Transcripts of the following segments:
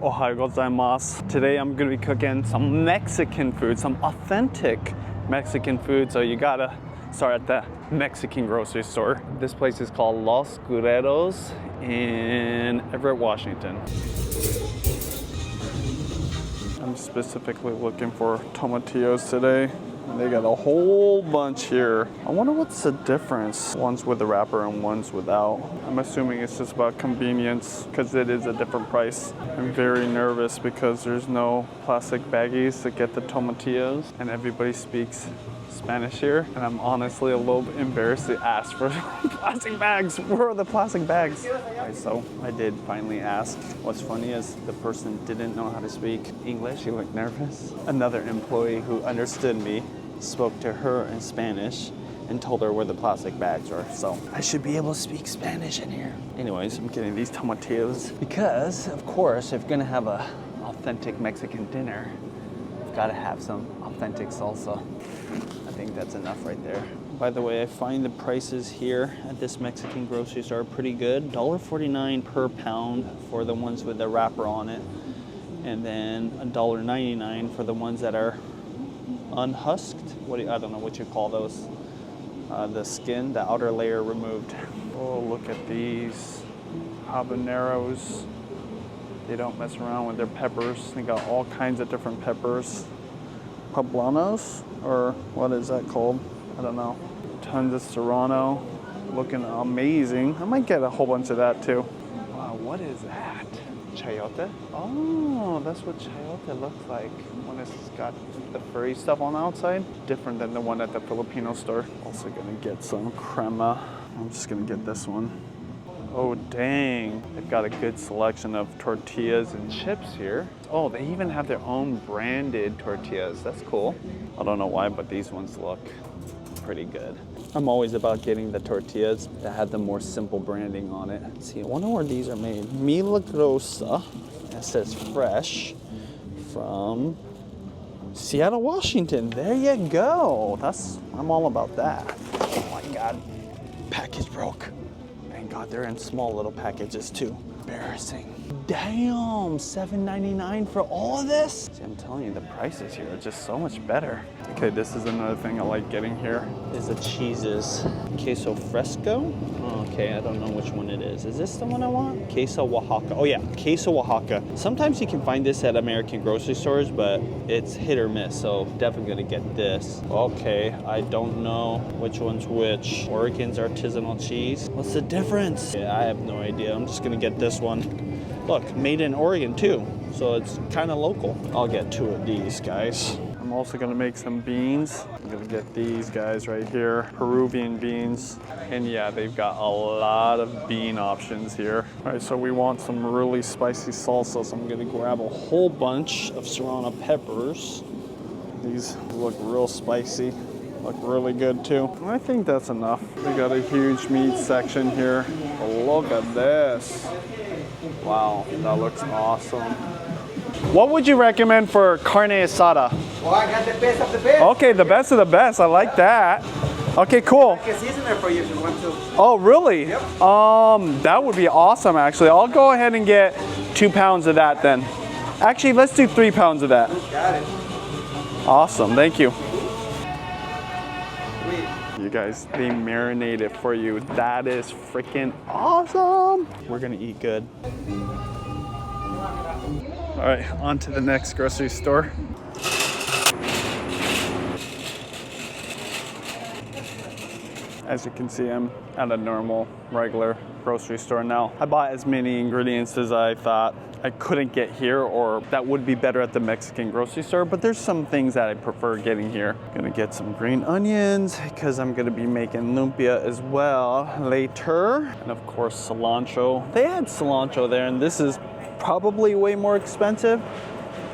Ohayou gozaimasu. Today I'm gonna be cooking some Mexican food, some authentic Mexican food. So you gotta start at the Mexican grocery store. This place is called Los Guerreros in Everett, Washington. I'm specifically looking for tomatillos today. They got a whole bunch here. I wonder what's the difference. One's with the wrapper and one's without. I'm assuming it's just about convenience because it is a different price. I'm very nervous because there's no plastic baggies to get the tomatillos and everybody speaks Spanish here. And I'm honestly a little embarrassed to ask for plastic bags. Where are the plastic bags? Right, so I did finally ask. What's funny is the person didn't know how to speak English. She looked nervous. Another employee who understood me spoke to her in Spanish and told her where the plastic bags are. So I should be able to speak Spanish in here. Anyways, I'm getting these tomatillos because, of course, if you're gonna have a authentic Mexican dinner, you've gotta have some authentic salsa. I think that's enough right there. By the way, I find the prices here at this Mexican grocery store pretty good. $1.49 per pound for the ones with the wrapper on it, and then $1.99 for the ones that are unhusked. I don't know what you call those. The skin, the outer layer removed. Oh, look at these habaneros. They don't mess around with their peppers. They got all kinds of different peppers. Poblanos, or what is that called? I don't know. Tons of serrano, looking amazing. I might get a whole bunch of that too. Wow, what is that? Chayote? Oh, that's what chayote looks like when it's got the furry stuff on the outside. Different than the one at the Filipino store. Also gonna get some crema. I'm just gonna get this one. Oh dang, they've got a good selection of tortillas and chips here. Oh, they even have their own branded tortillas. That's cool. I don't know why, but these ones look pretty good. I'm always about getting the tortillas that have the more simple branding on it. Let's see, I wonder where these are made. Milagrosa. It says fresh from Seattle, Washington. There you go. I'm all about that. Oh my God, package broke. Thank God they're in small little packages too. Embarrassing. Damn, $7.99 for all of this? See, I'm telling you, the prices here are just so much better. Okay, this is another thing I like getting here, is the cheeses. Queso fresco? Oh, okay, I don't know which one it is. Is this the one I want? Queso Oaxaca. Oh yeah, Queso Oaxaca. Sometimes you can find this at American grocery stores, but it's hit or miss, so definitely gonna get this. Okay, I don't know which one's which. Oregon's artisanal cheese. What's the difference? Yeah, I have no idea. I'm just gonna get this one. Look, made in Oregon too, so it's kind of local. I'll get 2 of these guys. I'm also gonna make some beans. I'm gonna get these guys right here, Peruvian beans. And yeah, they've got a lot of bean options here. All right, so we want some really spicy salsa, so I'm gonna grab a whole bunch of serrano peppers. These look real spicy, look really good too. I think that's enough. We got a huge meat section here. Oh, look at this. Wow, that looks awesome. What would you recommend for carne asada? Oh, I got the best of the best. Okay, the best of the best. I like that. Okay, cool. I can season it for you if you want to. Oh, really? Yep. That would be awesome, actually. I'll go ahead and get 2 pounds of that then. Actually, let's do 3 pounds of that. Got it. Awesome, thank you. Sweet. You guys, they marinate it for you. That is freaking awesome. We're gonna eat good. All right, on to the next grocery store. As you can see, I'm at a normal, regular grocery store now. I bought as many ingredients as I thought I couldn't get here or that would be better at the Mexican grocery store, but there's some things that I prefer getting here. Gonna get some green onions because I'm gonna be making lumpia as well later. And of course, cilantro. They had cilantro there, and this is probably way more expensive,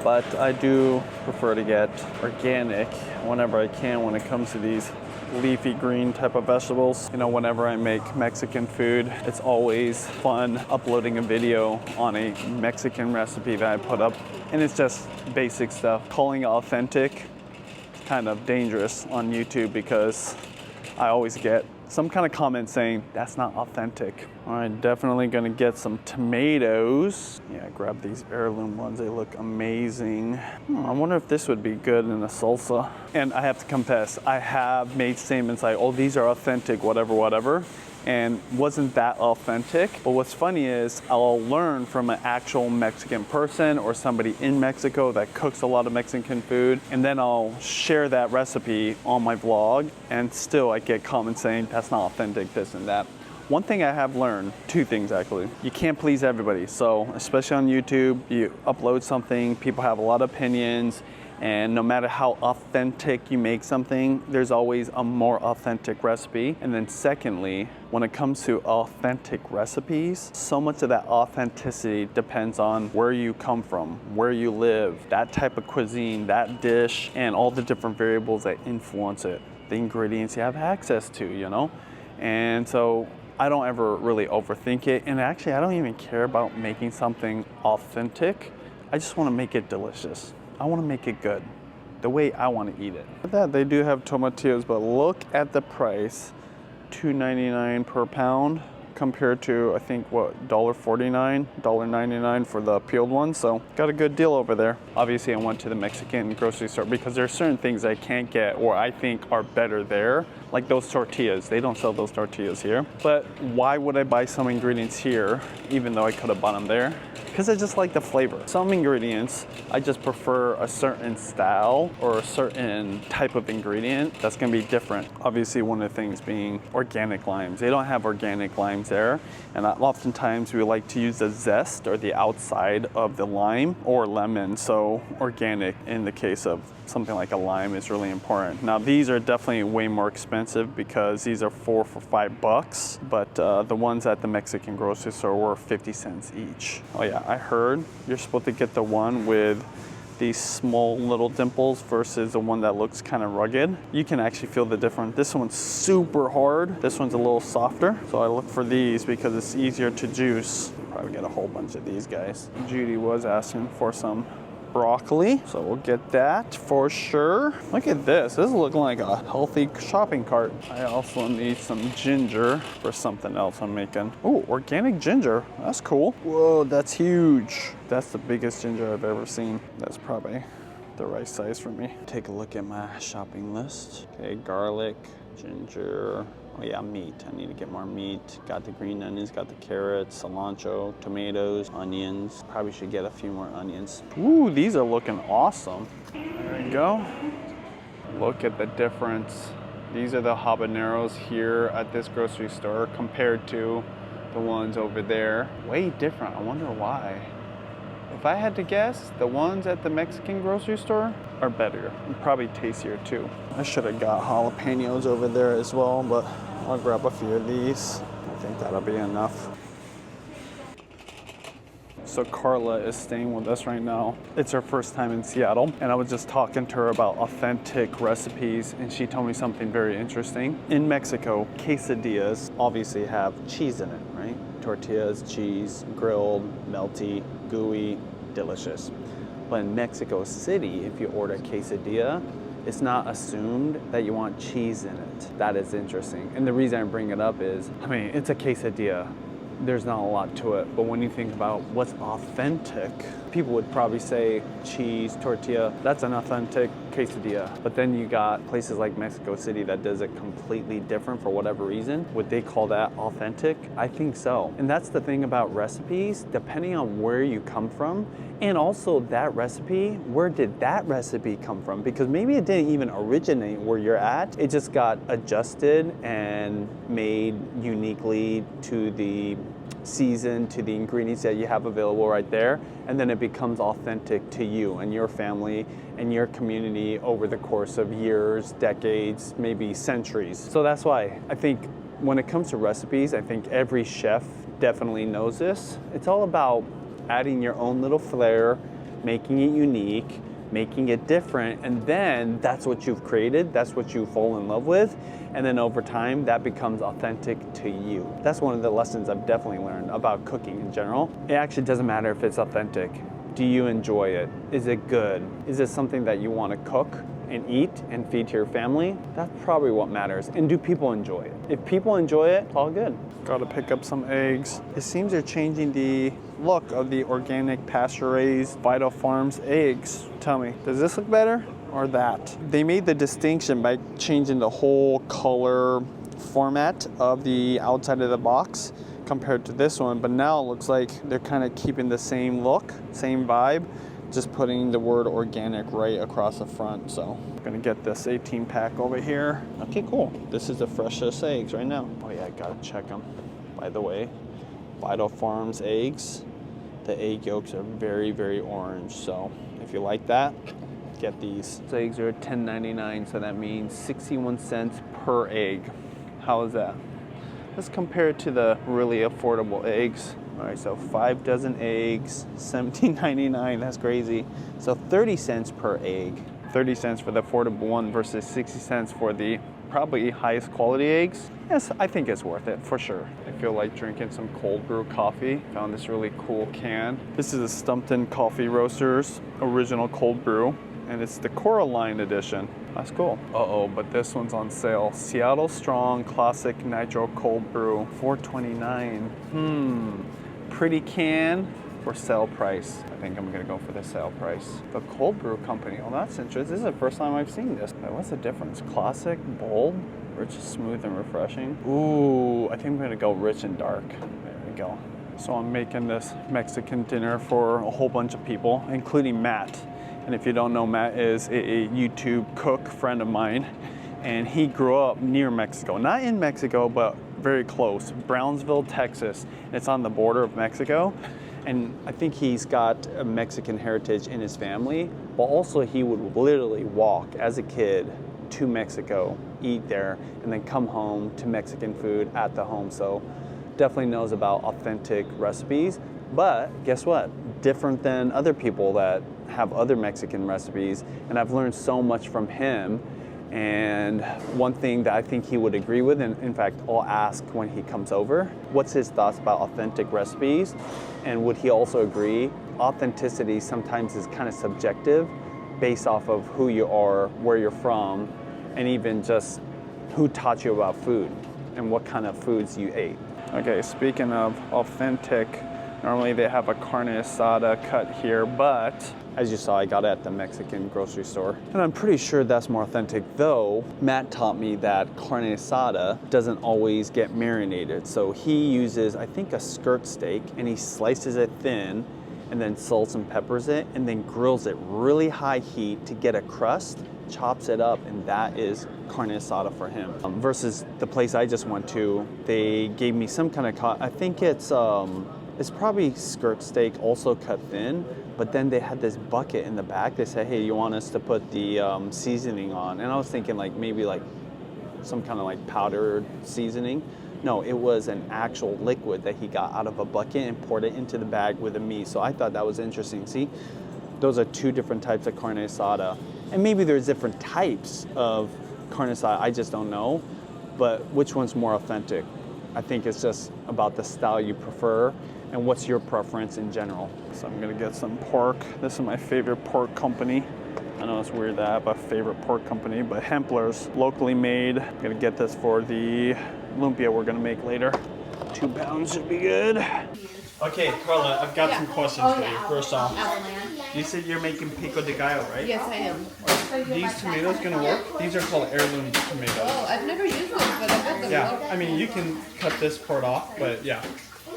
but I do prefer to get organic whenever I can when it comes to these leafy green type of vegetables. You know, whenever I make Mexican food, it's always fun uploading a video on a Mexican recipe that I put up, and it's just basic stuff. Calling it authentic is kind of dangerous on YouTube because I always get some kind of comment saying that's not authentic. All right, definitely gonna get some tomatoes. Yeah, grab these heirloom ones, they look amazing. I wonder if this would be good in a salsa. And I have to confess, I have made statements like, oh, these are authentic, whatever, whatever. And wasn't that authentic. But what's funny is I'll learn from an actual Mexican person or somebody in Mexico that cooks a lot of Mexican food, and then I'll share that recipe on my vlog, and still I get comments saying that's not authentic, this and that. One thing I have learned, two things actually, you can't please everybody. So especially on YouTube, you upload something, people have a lot of opinions, and no matter how authentic you make something, there's always a more authentic recipe. And then secondly, when it comes to authentic recipes, so much of that authenticity depends on where you come from, where you live, that type of cuisine, that dish, and all the different variables that influence it, the ingredients you have access to, you know? And so I don't ever really overthink it. And actually, I don't even care about making something authentic. I just want to make it delicious. I want to make it good, the way I want to eat it. With that, they do have tomatillos, but look at the price, $2.99 per pound compared to, I think, what, $1.49, $1.99 for the peeled ones. So got a good deal over there. Obviously, I went to the Mexican grocery store because there are certain things I can't get or I think are better there, like those tortillas. They don't sell those tortillas here. But why would I buy some ingredients here, even though I could have bought them there? Because I just like the flavor. Some ingredients, I just prefer a certain style or a certain type of ingredient that's gonna be different. Obviously, one of the things being organic limes. They don't have organic limes there. And oftentimes we like to use the zest or the outside of the lime or lemon. So organic in the case of something like a lime is really important. Now these are definitely way more expensive because these are 4 for $5, but the ones at the Mexican grocery store were 50 cents each. Oh yeah, I heard you're supposed to get the one with these small little dimples versus the one that looks kind of rugged. You can actually feel the difference. This one's super hard. This one's a little softer. So I look for these because it's easier to juice. Probably get a whole bunch of these guys. Judy was asking for some broccoli, so we'll get that for sure. Look at this. This is looking like a healthy shopping cart. I also need some ginger for something else I'm making. Oh, organic ginger. That's cool. Whoa, that's huge. That's the biggest ginger I've ever seen. That's probably the right size for me. Take a look at my shopping list. Okay, garlic, ginger. Oh yeah, meat. I need to get more meat. Got the green onions, got the carrots, cilantro, tomatoes, onions. Probably should get a few more onions. Ooh, these are looking awesome. There we go. Look at the difference. These are the habaneros here at this grocery store compared to the ones over there. Way different. I wonder why. If I had to guess, the ones at the Mexican grocery store are better and probably tastier too. I should have got jalapenos over there as well, but I'll grab a few of these. I think that'll be enough. So Carla is staying with us right now. It's her first time in Seattle, and I was just talking to her about authentic recipes, and she told me something very interesting. In Mexico, quesadillas obviously have cheese in it, right? Tortillas, cheese, grilled, melty, gooey, delicious. But in Mexico City, if you order quesadilla, it's not assumed that you want cheese in it. That is interesting. And the reason I bring it up is, I mean, it's a quesadilla. There's not a lot to it. But when you think about what's authentic, people would probably say cheese, tortilla, that's an authentic quesadilla. But then you got places like Mexico City that does it completely different for whatever reason. Would they call that authentic? I think so. And that's the thing about recipes, depending on where you come from, and also that recipe, where did that recipe come from? Because maybe it didn't even originate where you're at. It just got adjusted and made uniquely to the season, to the ingredients that you have available right there, and then it becomes authentic to you and your family and your community over the course of years, decades, maybe centuries. So that's why I think when it comes to recipes, I think every chef definitely knows this. It's all about adding your own little flair, making it unique, making it different, and then that's what you've created, that's what you fall in love with, and then over time that becomes authentic to you. That's one of the lessons I've definitely learned about cooking in general. It actually doesn't matter if it's authentic. Do you enjoy it? Is it good? Is it something that you want to cook and eat and feed to your family, that's probably what matters. And do people enjoy it? If people enjoy it, it's all good. Gotta pick up some eggs. It seems they're changing the look of the organic pasture-raised Vital Farms eggs. Tell me, does this look better or that? They made the distinction by changing the whole color format of the outside of the box compared to this one, but now it looks like they're kind of keeping the same look, same vibe, just putting the word organic right across the front. So I'm gonna get this 18 pack over here. Okay, cool. This is the freshest eggs right now. Oh yeah, I gotta check them. By the way, Vital Farms eggs, the egg yolks are very, very orange. So if you like that, get these. The eggs are $10.99, so that means 61 cents per egg. How is that? Let's compare it to the really affordable eggs. All right, so 5 dozen eggs, $17.99, that's crazy. So 30 cents per egg. 30 cents for the affordable one versus 60 cents for the probably highest quality eggs. Yes, I think it's worth it for sure. I feel like drinking some cold brew coffee. Found this really cool can. This is a Stumpton Coffee Roasters original cold brew, and it's the Coraline edition. That's cool. Uh-oh, but this one's on sale. Seattle Strong Classic Nitro Cold Brew, $4.29. Pretty can for sale price. I think I'm gonna go for the sale price. The Cold Brew Company, oh, that's interesting. This is the first time I've seen this. What's the difference? Classic, bold, rich, smooth, and refreshing. Ooh, I think I'm gonna go rich and dark. There we go. So I'm making this Mexican dinner for a whole bunch of people, including Matt. And if you don't know, Matt is a YouTube cook friend of mine, and he grew up near Mexico. Not in Mexico, but very close. Brownsville, Texas. It's on the border of Mexico. And I think he's got a Mexican heritage in his family, but also he would literally walk as a kid to Mexico, eat there, and then come home to Mexican food at the home. So definitely knows about authentic recipes. But guess what? Different than other people that have other Mexican recipes, and I've learned so much from him. And one thing that I think he would agree with, and in fact I'll ask when he comes over, what's his thoughts about authentic recipes, and would he also agree authenticity sometimes is kind of subjective based off of who you are, where you're from, and even just who taught you about food and what kind of foods you ate. Okay, speaking of authentic, normally they have a carne asada cut here, but as you saw, I got it at the Mexican grocery store. And I'm pretty sure that's more authentic, though Matt taught me that carne asada doesn't always get marinated. So he uses, I think, a skirt steak, and he slices it thin, and then salts and peppers it, and then grills it really high heat to get a crust, chops it up, and that is carne asada for him. Versus the place I just went to, they gave me some kind of, I think it's probably skirt steak, also cut thin, but then they had this bucket in the back. They said, hey, you want us to put the seasoning on? And I was thinking like maybe like some kind of like powdered seasoning. No, it was an actual liquid that he got out of a bucket and poured it into the bag with the meat. So I thought that was interesting. See, those are two different types of carne asada. And maybe there's different types of carne asada, I just don't know. But which one's more authentic? I think it's just about the style you prefer and what's your preference in general. So I'm gonna get some pork. This is my favorite pork company. I know it's weird that I have a favorite pork company, but Hempler's, locally made. I'm gonna get this for the lumpia we're gonna make later. 2 pounds should be good. Okay, Carla, I've got some questions for you. First off, you said you're making pico de gallo, right? Yes, I am. Are these tomatoes gonna work? These are called heirloom tomatoes. Oh, I've never used those, but I bet them Yeah, look. I mean, you can cut this part off, but yeah.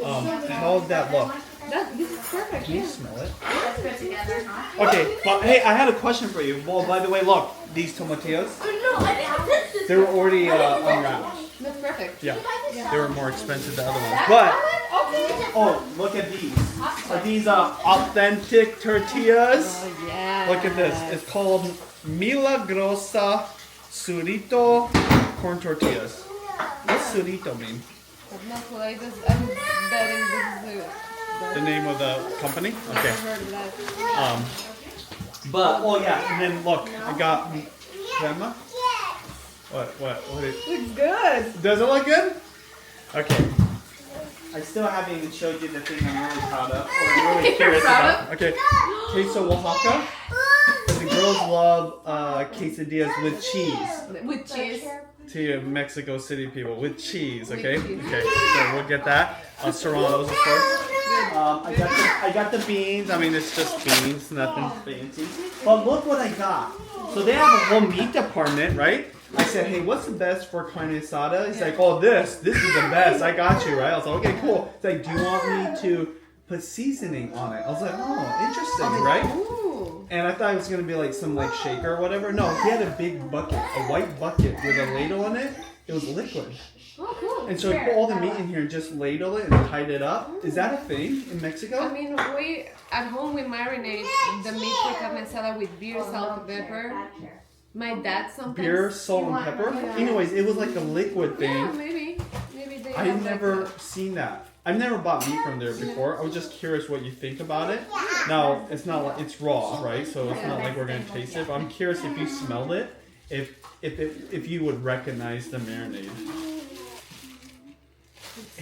How does that look? This is perfect. Can you smell it? Okay, but hey, I had a question for you. Well, by the way, look, these tomatillos, they were already unwrapped. That's perfect. Yeah, they were more expensive than other ones. But, oh, look at these. Are these authentic tortillas? Oh, yeah. Look at this. It's called Milagrosa Surito Corn Tortillas. What's surito mean? No clue. I'm betting this is The name of the company? Never Okay. heard of that. But, oh yeah, and then look, I got crema. What is Looks good. Does it look good? Okay. I still haven't even showed you the thing I'm really proud of, or I'm really curious proud about. Okay. Queso Oaxaca. Is the girls love quesadillas with cheese. With cheese. To you Mexico City people, with cheese, okay? With cheese. Okay, so we'll get that. Serranos, of course. I got the beans. I mean, it's just beans, nothing fancy. But look what I got. So they have a whole meat department, right? I said, hey, what's the best for carne asada? He's like, oh, this is the best. I got you, right? I was like, okay, cool. He's like, do you want me to put seasoning on it? I was like, oh, interesting, right? Ooh. And I thought it was gonna be like some like shaker or whatever. No, he had a big bucket, a white bucket with a ladle on it. It was liquid. Oh, cool. And so he put all the meat in here and just ladle it and tied it up. Is that a thing in Mexico? I mean, we at home we marinate the meat for carne asada with beer, salt, and pepper. My dad sometimes. Beer, salt, and pepper? Yeah. Anyways, it was like a liquid thing. Yeah, maybe they. I've have never like seen that. I've never bought meat from there before. I was just curious what you think about it. Now, it's not like it's raw, right? So it's not like we're gonna taste it. But I'm curious if you smelled it, if you would recognize the marinade.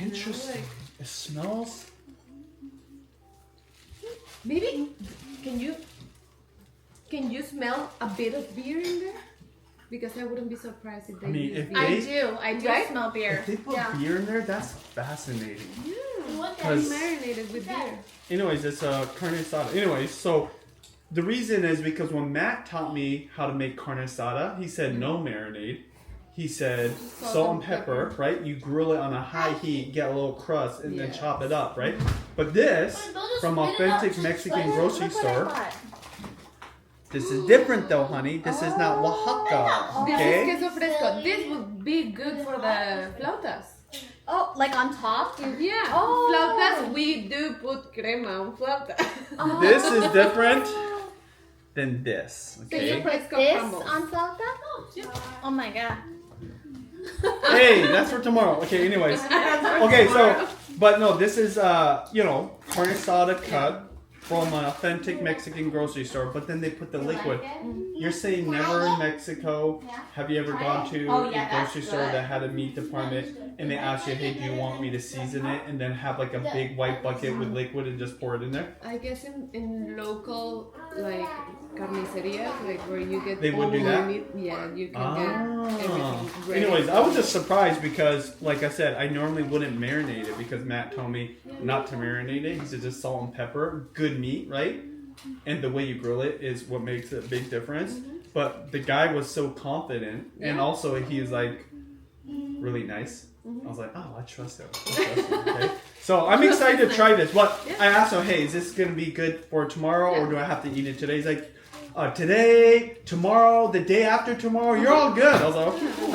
Interesting. It smells. Maybe can you smell a bit of beer in there? Because I wouldn't be surprised if they I mean, use if beer. I do Right? smell beer. If they put beer in there, that's fascinating. Yeah, Because- marinated with beer. Anyways, it's a carne asada. Anyways, so the reason is because when Matt taught me how to make carne asada, he said no marinade. He said salt and pepper, right? You grill it on a high heat, get a little crust, and then Yeah. chop it up, right? But this, from authentic Mexican grocery store, this is different though, honey. This is not Oaxaca, This okay? is queso fresco. This would be good for the flautas. Oh, like on top? Yeah, Oh. flautas. We do put crema on flauta. This is different than this, Queso okay? fresco This crumbles. on flauta? Oh my god. Hey, that's for tomorrow. Okay, anyways. Okay, so, but no, this is, carne asada cut from an authentic Mexican grocery store, but then they put the liquid. You're saying never in Mexico have you ever gone to a grocery store that had a meat department and they asked you, hey, do you want me to season it? And then have like a big white bucket with liquid and just pour it in there? I guess in local like carniceria, like where you get They would all do that? the meat, yeah, you can get everything ready. Anyways, I was just surprised because, like I said, I normally wouldn't marinate it because Matt told me not to marinate it. He said just salt and pepper, good meat, right? And the way you grill it is what makes a big difference. But the guy was so confident, and Yeah. also he was like really nice. I was like, oh, I trust him. Okay? So I'm excited to try this. But I asked him, hey, is this gonna be good for tomorrow, or do I have to eat it today? He's like, today, tomorrow, the day after tomorrow, you're all good. I was like, okay, cool.